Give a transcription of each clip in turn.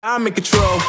I'm in control.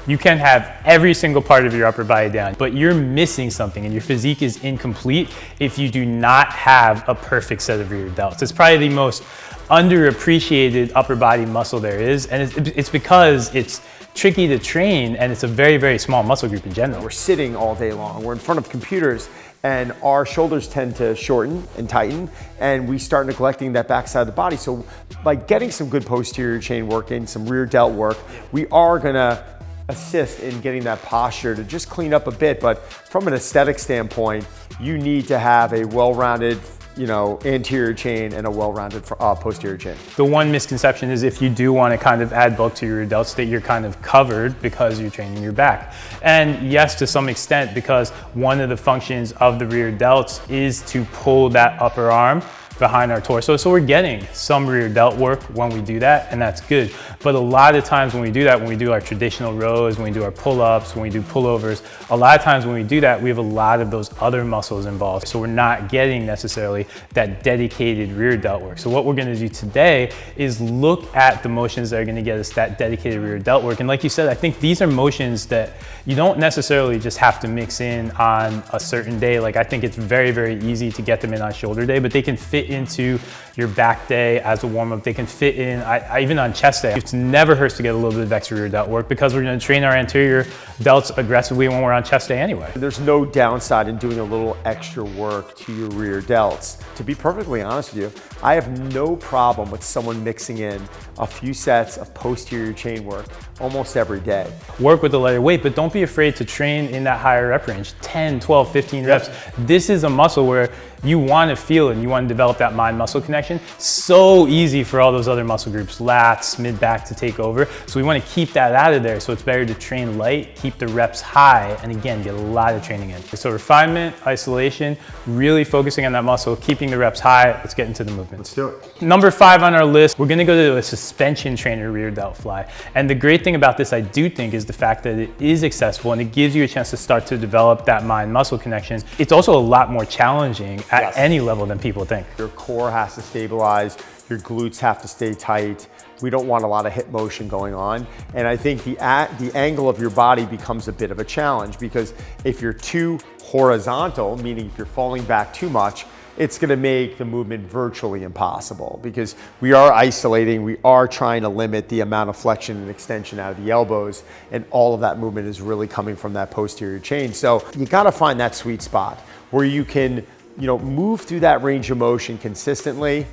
You can have every single part of your upper body down, but you're missing something and your physique is incomplete if you do not have a perfect set of rear delts. It's probably the most underappreciated upper body muscle there is, and it's because it's tricky to train and it's a very, very small muscle group in general. We're sitting all day long, we're in front of computers, and our shoulders tend to shorten and tighten, and we start neglecting that backside of the body. So by getting some good posterior chain work in, some rear delt work, we are gonna assist in getting that posture to just clean up a bit. But from an aesthetic standpoint, you need to have a well-rounded, anterior chain and a well-rounded posterior chain. The one misconception is if you do want to kind of add bulk to your rear delts, that you're kind of covered because you're training your back. And yes, to some extent, because one of the functions of the rear delts is to pull that upper arm behind our torso. So we're getting some rear delt work when we do that, and that's good. But a lot of times when we do that, when we do our traditional rows, when we do our pull-ups, when we do pullovers, a lot of times when we do that, we have a lot of those other muscles involved. So we're not getting necessarily that dedicated rear delt work. So what we're gonna do today is look at the motions that are gonna get us that dedicated rear delt work. And like you said, I think these are motions that you don't necessarily just have to mix in on a certain day. Like I think it's very, very easy to get them in on shoulder day, but they can fit into your back day as a warm-up. They can fit in, even on chest day. It never hurts to get a little bit of extra rear delt work because we're gonna train our anterior delts aggressively when we're on chest day anyway. There's no downside in doing a little extra work to your rear delts. To be perfectly honest with you, I have no problem with someone mixing in a few sets of posterior chain work almost every day. Work with the lighter weight, but don't be afraid to train in that higher rep range, 10, 12, 15 reps. This is a muscle where you want to feel it and you want to develop that mind-muscle connection. So easy for all those other muscle groups, lats, mid-back to take over. So we want to keep that out of there. So it's better to train light, keep the reps high, and again, get a lot of training in. So refinement, isolation, really focusing on that muscle, keeping the reps high. Let's get into the movement. Let's do it. Number 5 on our list, we're going to go to a suspension trainer rear delt fly. And the great thing about this, I do think, is the fact that it is accessible and it gives you a chance to start to develop that mind-muscle connection. It's also a lot more challenging at any level than people think. Your core has to stabilize, your glutes have to stay tight. We don't want a lot of hip motion going on. And I think the angle of your body becomes a bit of a challenge, because if you're too horizontal, meaning if you're falling back too much, it's gonna make the movement virtually impossible, because we are isolating, we are trying to limit the amount of flexion and extension out of the elbows, and all of that movement is really coming from that posterior chain. So you gotta find that sweet spot where you can move through that range of motion consistently,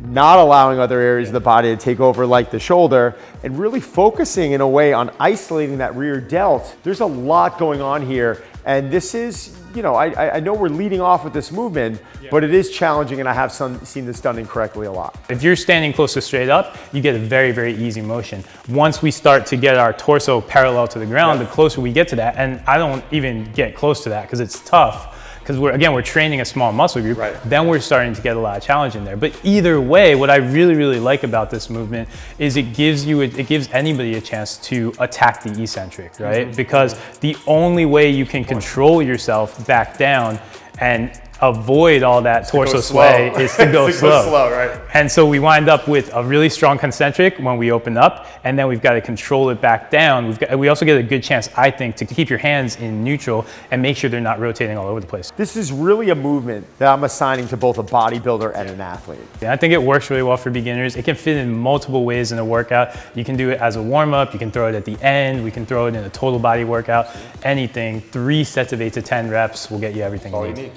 not allowing other areas of the body to take over like the shoulder, and really focusing in a way on isolating that rear delt. There's a lot going on here, and this is, I know we're leading off with this movement, but it is challenging, and I have seen this done incorrectly a lot. If you're standing close to straight up, you get a very, very easy motion. Once we start to get our torso parallel to the ground, the closer we get to that, and I don't even get close to that because it's tough, because we're training a small muscle group, then we're starting to get a lot of challenge in there. But either way, what I really, really like about this movement is it gives anybody a chance to attack the eccentric, right? Because the only way you can control yourself back down and avoid all that torso sway is to go slow. Right? And so we wind up with a really strong concentric when we open up, and then we've got to control it back down. We also get a good chance, I think, to keep your hands in neutral and make sure they're not rotating all over the place. This is really a movement that I'm assigning to both a bodybuilder and an athlete. Yeah, I think it works really well for beginners. It can fit in multiple ways in a workout. You can do it as a warm-up, you can throw it at the end, we can throw it in a total body workout, anything. 3 sets of 8 to 10 reps will get you everything you need.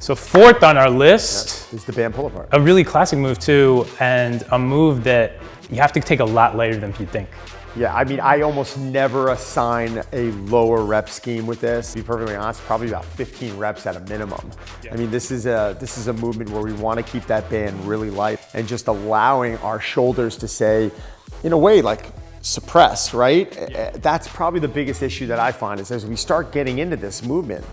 So 4th on our list is the band pull apart. A really classic move too, and a move that you have to take a lot lighter than you think. Yeah, I mean, I almost never assign a lower rep scheme with this. To be perfectly honest, probably about 15 reps at a minimum. I mean, this is a movement where we want to keep that band really light and just allowing our shoulders to say, in a way, like suppress, right? That's probably the biggest issue that I find, is as we start getting into this movement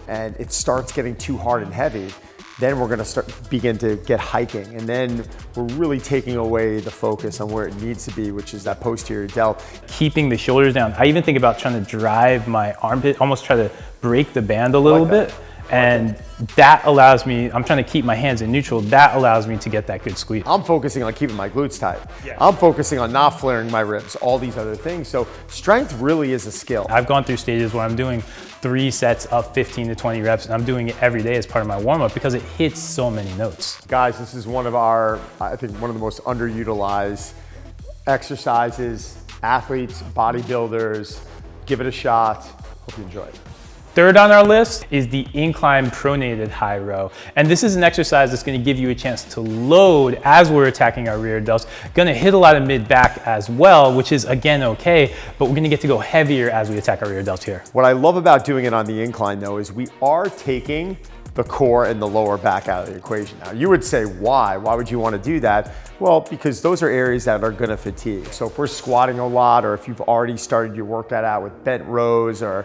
and it starts getting too hard and heavy, then we're gonna begin to get hiking. And then we're really taking away the focus on where it needs to be, which is that posterior delt. Keeping the shoulders down. I even think about trying to drive my armpit, almost try to break the band a little bit. And that allows me, I'm trying to keep my hands in neutral, that allows me to get that good squeeze. I'm focusing on keeping my glutes tight. Yeah. I'm focusing on not flaring my ribs, all these other things. So strength really is a skill. I've gone through stages where I'm doing 3 sets of 15 to 20 reps, and I'm doing it every day as part of my warm-up because it hits so many notes. Guys, this is one of I think one of the most underutilized exercises. Athletes, bodybuilders, give it a shot. Hope you enjoy it. Third on our list is the incline pronated high row. And this is an exercise that's gonna give you a chance to load as we're attacking our rear delts. Gonna hit a lot of mid-back as well, which is again okay, but we're gonna get to go heavier as we attack our rear delts here. What I love about doing it on the incline though is we are taking the core and the lower back out of the equation. Now you would say, why? Why would you wanna do that? Well, because those are areas that are gonna fatigue. So if we're squatting a lot, or if you've already started your workout out with bent rows, or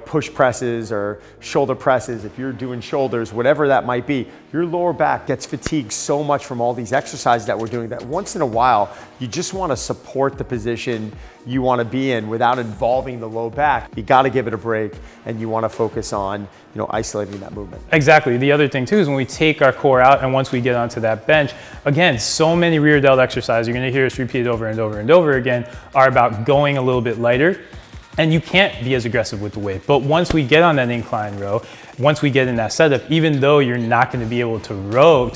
push presses or shoulder presses, if you're doing shoulders, whatever that might be, your lower back gets fatigued so much from all these exercises that we're doing that once in a while, you just want to support the position you want to be in without involving the low back. You got to give it a break, and you want to focus on, isolating that movement. Exactly. The other thing too is when we take our core out and once we get onto that bench, again, so many rear delt exercises, you're going to hear us repeat over and over and over again, are about going a little bit lighter. And you can't be as aggressive with the weight. But once we get on that incline row, once we get in that setup, even though you're not gonna be able to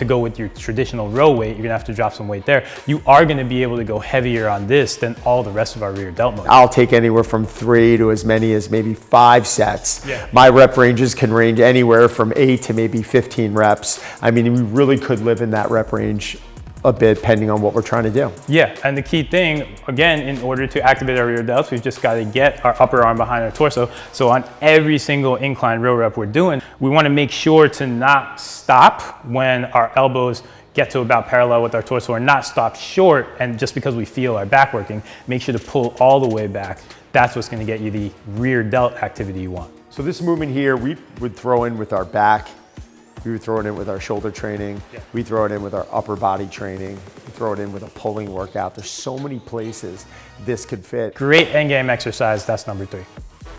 go with your traditional row weight, you're gonna have to drop some weight there, you are gonna be able to go heavier on this than all the rest of our rear delt moves. I'll take anywhere from 3 to as many as maybe 5 sets. Yeah. My rep ranges can range anywhere from 8 to maybe 15 reps. I mean, we really could live in that rep range a bit depending on what we're trying to do. Yeah, and the key thing, again, in order to activate our rear delts, we've just got to get our upper arm behind our torso. So on every single incline row rep we're doing, we want to make sure to not stop when our elbows get to about parallel with our torso, or not stop short, and just because we feel our back working, make sure to pull all the way back. That's what's going to get you the rear delt activity you want. So this movement here, we would throw in with our back. We would throw it in with our shoulder training. Yeah. We throw it in with our upper body training. We throw it in with a pulling workout. There's so many places this could fit. Great endgame exercise, that's number 3.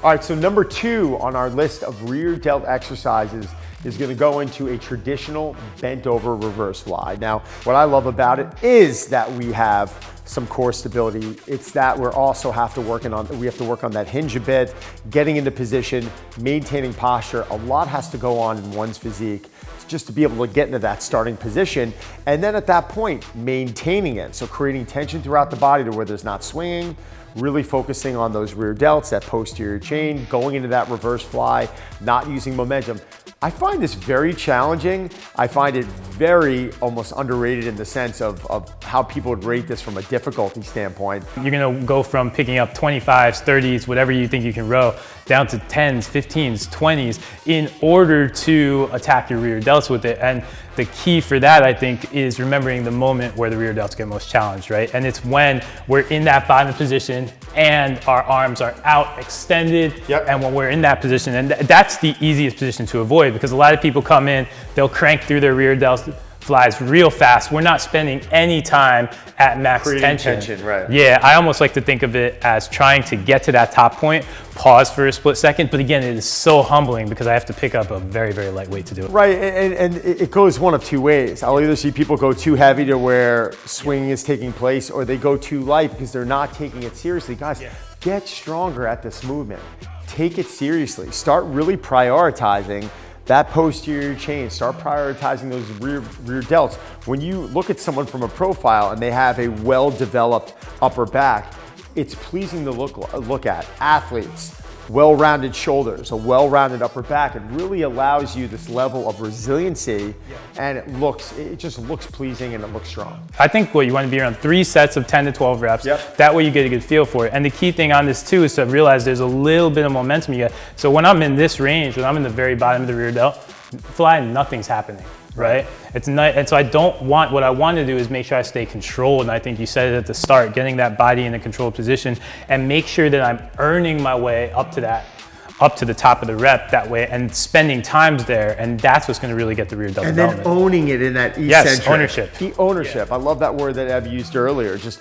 All right, so number 2 on our list of rear delt exercises is gonna go into a traditional bent over reverse fly. Now, what I love about it is that we have some core stability. It's that we also have to work on that hinge a bit, getting into position, maintaining posture. A lot has to go on in one's physique just to be able to get into that starting position. And then at that point, maintaining it. So creating tension throughout the body to where there's not swinging, really focusing on those rear delts, that posterior chain, going into that reverse fly, not using momentum. I find this very challenging. I find it very almost underrated in the sense of how people would rate this from a difficulty standpoint. You're gonna go from picking up 25s, 30s, whatever you think you can row, down to 10s, 15s, 20s in order to attack your rear delts with it. And the key for that, I think, is remembering the moment where the rear delts get most challenged, right? And it's when we're in that bottom position and our arms are out extended. Yep. And when we're in that position, and that's the easiest position to avoid, because a lot of people come in, they'll crank through their rear delts flies real fast. We're not spending any time at max tension. Right. Yeah, I almost like to think of it as trying to get to that top point, pause for a split second, but again, it is so humbling because I have to pick up a very, very light weight to do it. Right, and it goes one of 2 ways. I'll either see people go too heavy to where swinging is taking place, or they go too light because they're not taking it seriously. Guys, get stronger at this movement. Take it seriously. Start really prioritizing that posterior chain. Start prioritizing those rear delts. When you look at someone from a profile and they have a well-developed upper back, it's pleasing to look at. Athletes, well-rounded shoulders, a well-rounded upper back. It really allows you this level of resiliency, and it just looks pleasing and it looks strong. I think what you want to be around 3 sets of 10 to 12 reps. Yep. That way you get a good feel for it. And the key thing on this too is to realize there's a little bit of momentum you get. So when I'm in this range, when I'm in the very bottom of the rear delt fly, nothing's happening. Right? It's not, and so what I want to do is make sure I stay controlled. And I think you said it at the start, getting that body in a controlled position and make sure that I'm earning my way up to the top of the rep that way and spending times there. And that's what's going to really get the rear delt development. And then owning it in that eccentric. Yes, ownership. The ownership. Yeah. I love that word that Ev used earlier. Just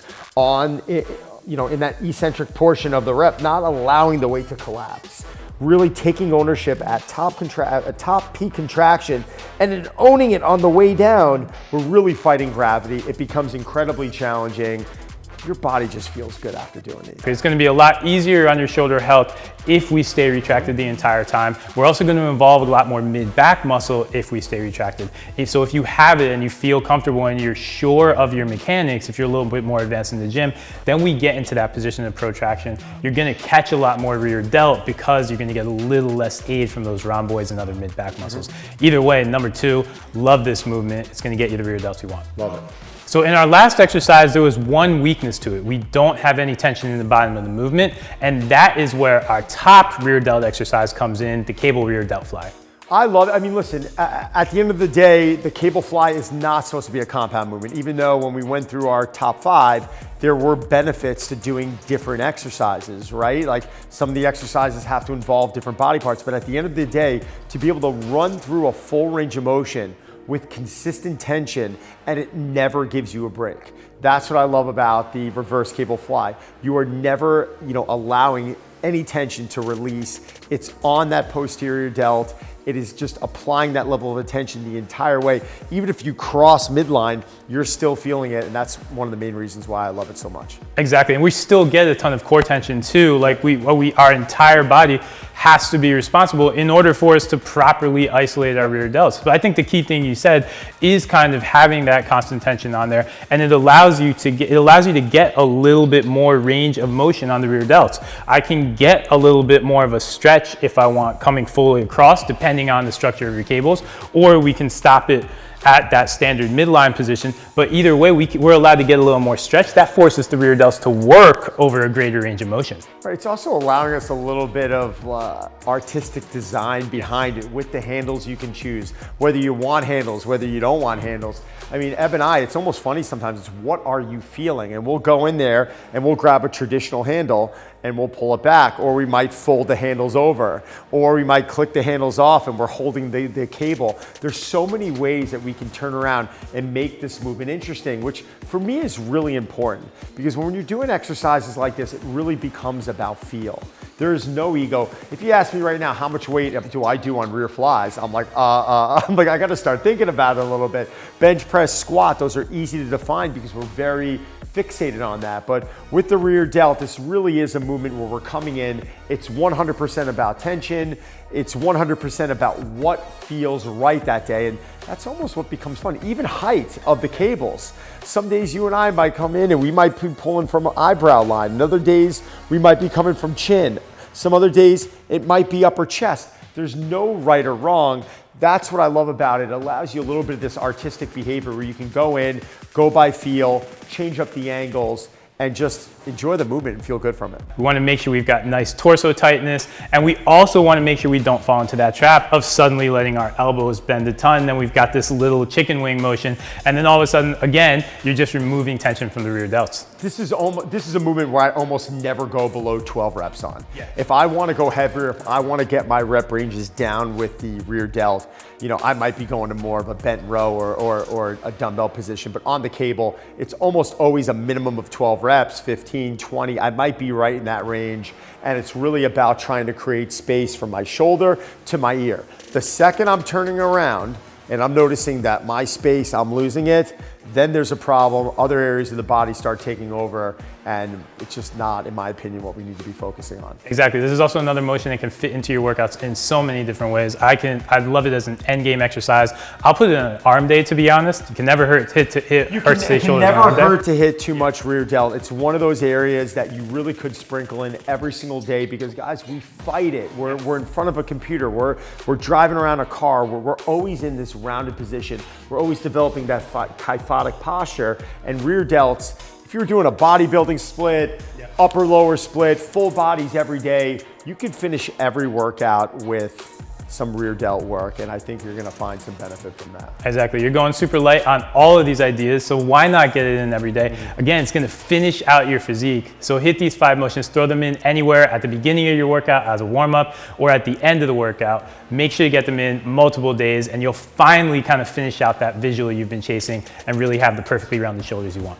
in that eccentric portion of the rep, not allowing the weight to collapse. Really taking ownership at top peak contraction and then owning it on the way down. We're really fighting gravity. It becomes incredibly challenging. Your body just feels good after doing these. It's going to be a lot easier on your shoulder health if we stay retracted the entire time. We're also going to involve a lot more mid-back muscle if we stay retracted. So if you have it and you feel comfortable and you're sure of your mechanics, if you're a little bit more advanced in the gym, then we get into that position of protraction. You're going to catch a lot more rear delt because you're going to get a little less aid from those rhomboids and other mid-back muscles. Either way, number 2, love this movement. It's going to get you the rear delts you want. Love it. So in our last exercise, there was one weakness to it. We don't have any tension in the bottom of the movement, and that is where our top rear delt exercise comes in, the cable rear delt fly. I love it. I mean, listen, at the end of the day, the cable fly is not supposed to be a compound movement, even though when we went through our top 5, there were benefits to doing different exercises, right? Like some of the exercises have to involve different body parts, but at the end of the day, to be able to run through a full range of motion with consistent tension, and it never gives you a break. That's what I love about the reverse cable fly. You are never, allowing any tension to release. It's on that posterior delt. It is just applying that level of attention the entire way. Even if you cross midline, you're still feeling it, and that's one of the main reasons why I love it so much. Exactly, and we still get a ton of core tension too. Like our entire body has to be responsible in order for us to properly isolate our rear delts. But I think the key thing you said is kind of having that constant tension on there, and it allows you to get a little bit more range of motion on the rear delts. I can get a little bit more of a stretch if I want coming fully across, depending on the structure of your cables, or we can stop it at that standard midline position. But either way, we're allowed to get a little more stretch. That forces the rear delts to work over a greater range of motion. Right, it's also allowing us a little bit of artistic design behind it with the handles you can choose. Whether you want handles, whether you don't want handles. I mean, Eb and I, it's almost funny sometimes, it's what are you feeling? And we'll go in there and we'll grab a traditional handle and we'll pull it back, or we might fold the handles over, or we might click the handles off and we're holding the cable. There's so many ways that we can turn around and make this movement interesting, which for me is really important, because when you're doing exercises like this, it really becomes about feel. There is no ego. If you ask me right now, how much weight do I do on rear flies? I'm like, I gotta start thinking about it a little bit. Bench press, squat, those are easy to define because we're very fixated on that. But with the rear delt, this really is a movement where we're coming in. It's 100% about tension. It's 100% about what feels right that day. And that's almost what becomes fun. Even height of the cables. Some days you and I might come in and we might be pulling from an eyebrow line. And other days we might be coming from chin. Some other days it might be upper chest. There's no right or wrong. That's what I love about it. It allows you a little bit of this artistic behavior where you can go in, go by feel, change up the angles, and just enjoy the movement and feel good from it. We want to make sure we've got nice torso tightness, and we also want to make sure we don't fall into that trap of suddenly letting our elbows bend a ton. Then we've got this little chicken wing motion, and then all of a sudden, again, you're just removing tension from the rear delts. This is a movement where I almost never go below 12 reps on. Yeah. If I want to go heavier, if I want to get my rep ranges down with the rear delt, I might be going to more of a bent row or a dumbbell position, but on the cable, it's almost always a minimum of 12 reps, 15, 20. I might be right in that range, and it's really about trying to create space from my shoulder to my ear. The second I'm turning around and I'm noticing that my space, I'm losing it, then there's a problem. Other areas of the body start taking over, and it's just not, in my opinion, what we need to be focusing on. Exactly. This is also another motion that can fit into your workouts in so many different ways. I love it as an end game exercise. I'll put it in an arm day, to be honest. You can never hurt to hit shoulders. Never hurt to hit too much rear delt. It's one of those areas that you really could sprinkle in every single day, because guys, we fight it. We're in front of a computer. We're driving around a car. We're always in this rounded position. We're always developing that kyphotic posture, and rear delts. If you're doing a bodybuilding split, upper lower split, full bodies every day, you can finish every workout with some rear delt work, and I think you're gonna find some benefit from that. Exactly, you're going super light on all of these ideas, so why not get it in every day? Again, it's gonna finish out your physique. So hit these 5 motions, throw them in anywhere at the beginning of your workout as a warm-up or at the end of the workout. Make sure you get them in multiple days, and you'll finally kind of finish out that visual you've been chasing and really have the perfectly rounded shoulders you want.